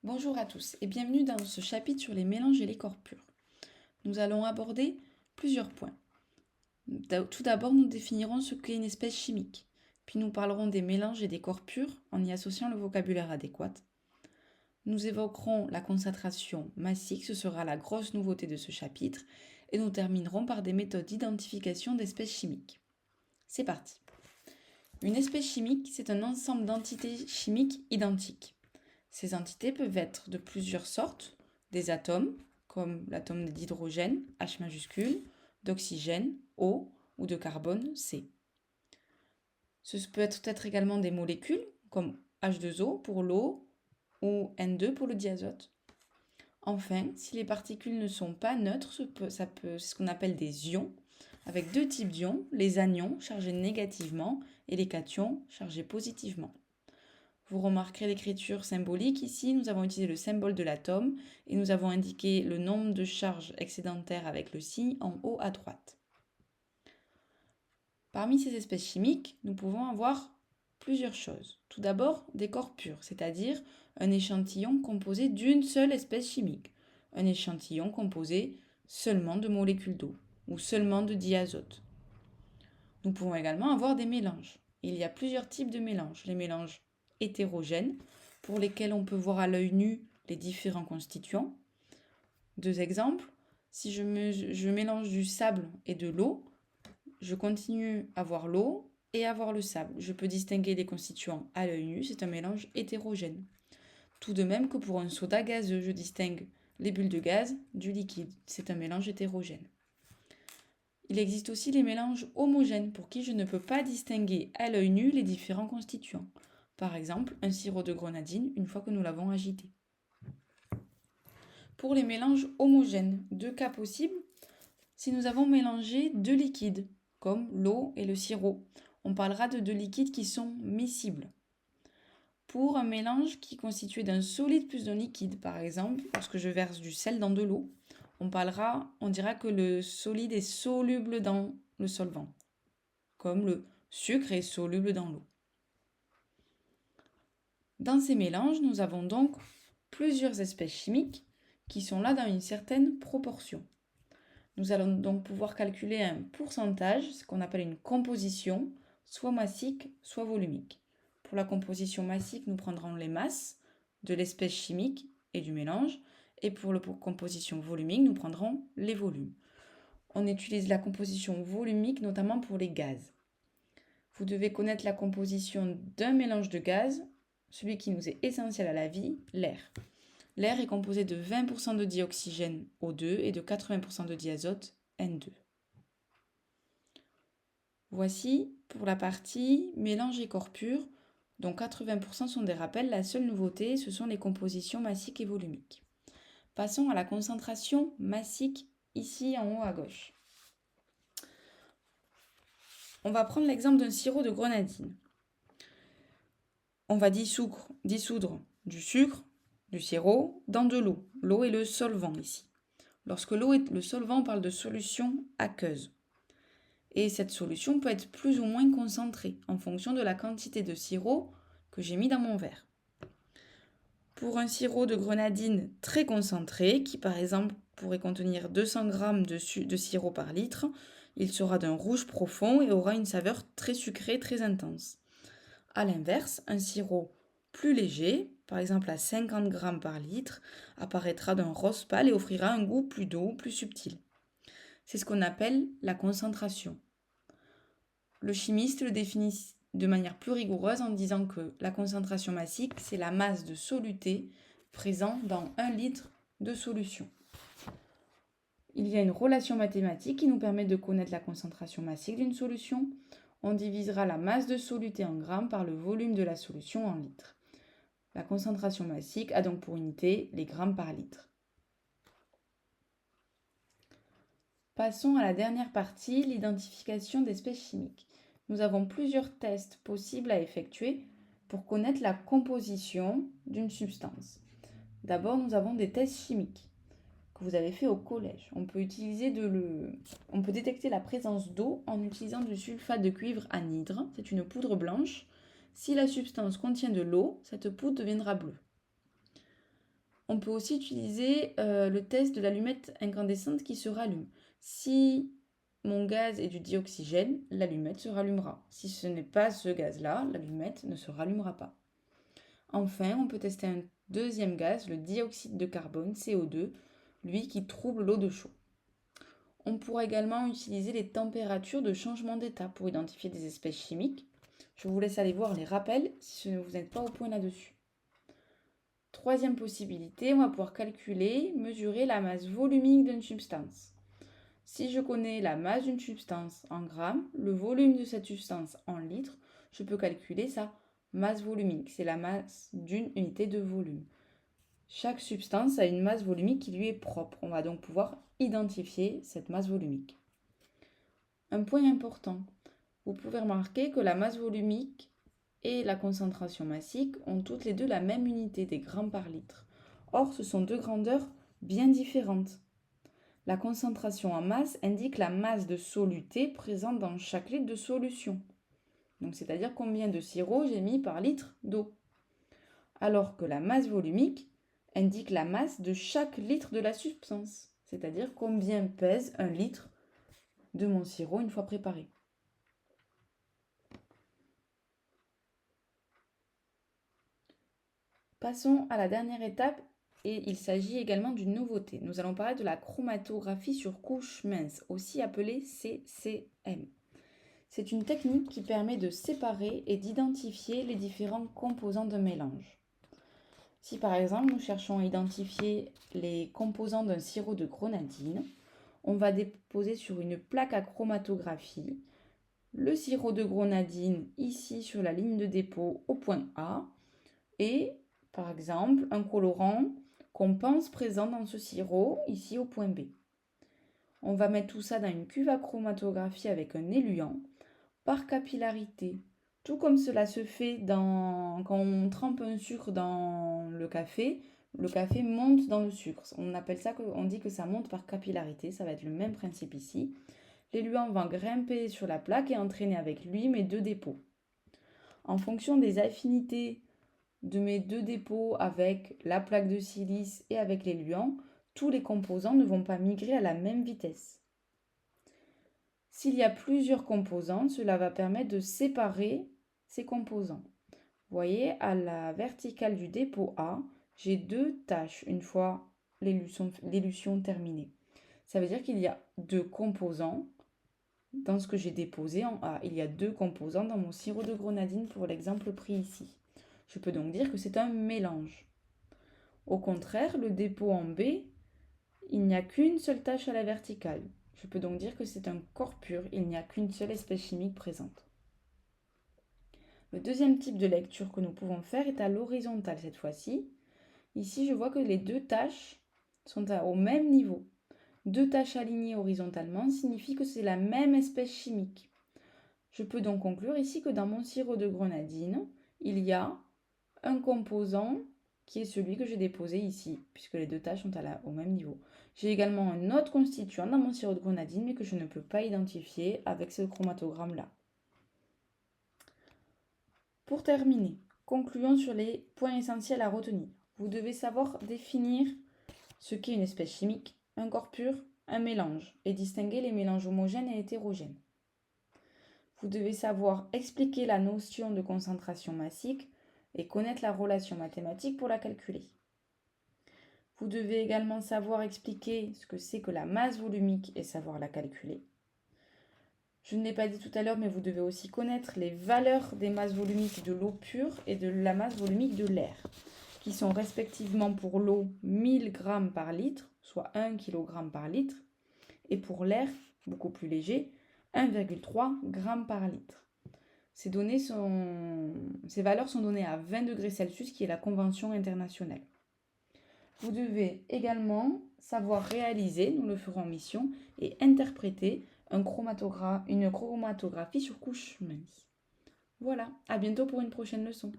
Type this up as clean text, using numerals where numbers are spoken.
Bonjour à tous et bienvenue dans ce chapitre sur les mélanges et les corps purs. Nous allons aborder plusieurs points. Tout d'abord, nous définirons ce qu'est une espèce chimique, puis nous parlerons des mélanges et des corps purs en y associant le vocabulaire adéquat. Nous évoquerons la concentration massique, ce sera la grosse nouveauté de ce chapitre, et nous terminerons par des méthodes d'identification d'espèces chimiques. C'est parti. Une espèce chimique, c'est un ensemble d'entités chimiques identiques. Ces entités peuvent être de plusieurs sortes, des atomes, comme l'atome d'hydrogène, H majuscule, d'oxygène, O, ou de carbone, C. Ce peut être également des molécules, comme H2O pour l'eau, ou N2 pour le diazote. Enfin, si les particules ne sont pas neutres, c'est ce qu'on appelle des ions, avec deux types d'ions, les anions chargés négativement et les cations chargés positivement. Vous remarquerez l'écriture symbolique. Ici, nous avons utilisé le symbole de l'atome et nous avons indiqué le nombre de charges excédentaires avec le signe en haut à droite. Parmi ces espèces chimiques, nous pouvons avoir plusieurs choses. Tout d'abord, des corps purs, c'est-à-dire un échantillon composé d'une seule espèce chimique. Un échantillon composé seulement de molécules d'eau ou seulement de diazote. Nous pouvons également avoir des mélanges. Il y a plusieurs types de mélanges. Les mélanges hétérogènes, pour lesquels on peut voir à l'œil nu les différents constituants. Deux exemples, si je mélange du sable et de l'eau, je continue à voir l'eau et à voir le sable. Je peux distinguer les constituants à l'œil nu, c'est un mélange hétérogène. Tout de même que pour un soda gazeux, je distingue les bulles de gaz du liquide, c'est un mélange hétérogène. Il existe aussi les mélanges homogènes pour qui je ne peux pas distinguer à l'œil nu les différents constituants. Par exemple, un sirop de grenadine une fois que nous l'avons agité. Pour les mélanges homogènes, deux cas possibles. Si nous avons mélangé deux liquides, comme l'eau et le sirop, on parlera de deux liquides qui sont miscibles. Pour un mélange qui est constitué d'un solide plus d'un liquide, par exemple, lorsque je verse du sel dans de l'eau, on dira que le solide est soluble dans le solvant, comme le sucre est soluble dans l'eau. Dans ces mélanges, nous avons donc plusieurs espèces chimiques qui sont là dans une certaine proportion. Nous allons donc pouvoir calculer un pourcentage, ce qu'on appelle une composition, soit massique, soit volumique. Pour la composition massique, nous prendrons les masses de l'espèce chimique et du mélange, et pour la composition volumique, nous prendrons les volumes. On utilise la composition volumique notamment pour les gaz. Vous devez connaître la composition d'un mélange de gaz, celui qui nous est essentiel à la vie, l'air. L'air est composé de 20% de dioxygène O2 et de 80% de diazote N2. Voici pour la partie mélange et corps purs, dont 80% sont des rappels. La seule nouveauté, ce sont les compositions massiques et volumiques. Passons à la concentration massique, ici en haut à gauche. On va prendre l'exemple d'un sirop de grenadine. On va dissoudre du sucre, du sirop, dans de l'eau. L'eau est le solvant ici. Lorsque l'eau est le solvant, on parle de solution aqueuse. Et cette solution peut être plus ou moins concentrée en fonction de la quantité de sirop que j'ai mis dans mon verre. Pour un sirop de grenadine très concentré, qui par exemple pourrait contenir 200 g de sirop par litre, il sera d'un rouge profond et aura une saveur très sucrée, très intense. A l'inverse, un sirop plus léger, par exemple à 50 g par litre, apparaîtra d'un rose pâle et offrira un goût plus doux, plus subtil. C'est ce qu'on appelle la concentration. Le chimiste le définit de manière plus rigoureuse en disant que la concentration massique, c'est la masse de soluté présente dans 1 litre de solution. Il y a une relation mathématique qui nous permet de connaître la concentration massique d'une solution. On divisera la masse de soluté en grammes par le volume de la solution en litres. La concentration massique a donc pour unité les grammes par litre. Passons à la dernière partie, l'identification d'espèces chimiques. Nous avons plusieurs tests possibles à effectuer pour connaître la composition d'une substance. D'abord, nous avons des tests chimiques que vous avez fait au collège. On peut détecter la présence d'eau en utilisant du sulfate de cuivre anhydre. C'est une poudre blanche. Si la substance contient de l'eau, cette poudre deviendra bleue. On peut aussi utiliser le test de l'allumette incandescente qui se rallume. Si mon gaz est du dioxygène, l'allumette se rallumera. Si ce n'est pas ce gaz-là, l'allumette ne se rallumera pas. Enfin, on peut tester un deuxième gaz, le dioxyde de carbone, CO2, lui qui trouble l'eau de chaud. On pourra également utiliser les températures de changement d'état pour identifier des espèces chimiques. Je vous laisse aller voir les rappels si vous n'êtes pas au point là-dessus. Troisième possibilité, on va pouvoir calculer, mesurer la masse volumique d'une substance. Si je connais la masse d'une substance en grammes, le volume de cette substance en litres, je peux calculer sa masse volumique. C'est la masse d'une unité de volume. Chaque substance a une masse volumique qui lui est propre. On va donc pouvoir identifier cette masse volumique. Un point important, vous pouvez remarquer que la masse volumique et la concentration massique ont toutes les deux la même unité des grammes par litre. Or, ce sont deux grandeurs bien différentes. La concentration en masse indique la masse de soluté présente dans chaque litre de solution. Donc, c'est-à-dire combien de sirop j'ai mis par litre d'eau. Alors que la masse volumique indique la masse de chaque litre de la substance, c'est-à-dire combien pèse un litre de mon sirop une fois préparé. Passons à la dernière étape et il s'agit également d'une nouveauté. Nous allons parler de la chromatographie sur couche mince, aussi appelée CCM. C'est une technique qui permet de séparer et d'identifier les différents composants d'un mélange. Si par exemple nous cherchons à identifier les composants d'un sirop de grenadine, on va déposer sur une plaque à chromatographie le sirop de grenadine ici sur la ligne de dépôt au point A et par exemple un colorant qu'on pense présent dans ce sirop ici au point B. On va mettre tout ça dans une cuve à chromatographie avec un éluant par capillarité. Tout comme cela se fait quand on trempe un sucre dans le café monte dans le sucre. On dit que ça monte par capillarité, ça va être le même principe ici. L'éluant va grimper sur la plaque et entraîner avec lui mes deux dépôts. En fonction des affinités de mes deux dépôts avec la plaque de silice et avec l'éluant, tous les composants ne vont pas migrer à la même vitesse. S'il y a plusieurs composants, cela va permettre de séparer ces composants. Vous voyez, à la verticale du dépôt A, j'ai deux taches une fois l'élution terminée. Ça veut dire qu'il y a deux composants dans ce que j'ai déposé en A. Il y a deux composants dans mon sirop de grenadine pour l'exemple pris ici. Je peux donc dire que c'est un mélange. Au contraire, le dépôt en B, il n'y a qu'une seule tache à la verticale. Je peux donc dire que c'est un corps pur, il n'y a qu'une seule espèce chimique présente. Le deuxième type de lecture que nous pouvons faire est à l'horizontale cette fois-ci. Ici, je vois que les deux taches sont au même niveau. Deux taches alignées horizontalement signifie que c'est la même espèce chimique. Je peux donc conclure ici que dans mon sirop de grenadine, il y a un composant qui est celui que j'ai déposé ici, puisque les deux taches sont au même niveau. J'ai également un autre constituant dans mon sirop de grenadine, mais que je ne peux pas identifier avec ce chromatogramme-là. Pour terminer, concluons sur les points essentiels à retenir. Vous devez savoir définir ce qu'est une espèce chimique, un corps pur, un mélange, et distinguer les mélanges homogènes et hétérogènes. Vous devez savoir expliquer la notion de concentration massique et connaître la relation mathématique pour la calculer. Vous devez également savoir expliquer ce que c'est que la masse volumique et savoir la calculer. Je ne l'ai pas dit tout à l'heure, mais vous devez aussi connaître les valeurs des masses volumiques de l'eau pure et de la masse volumique de l'air, qui sont respectivement pour l'eau 1000 g par litre, soit 1 kg par litre, et pour l'air, beaucoup plus léger, 1,3 g par litre. Ces valeurs sont données à 20 degrés Celsius, qui est la convention internationale. Vous devez également savoir réaliser, nous le ferons en mission, et interpréter une chromatographie sur couche mince. Voilà, à bientôt pour une prochaine leçon.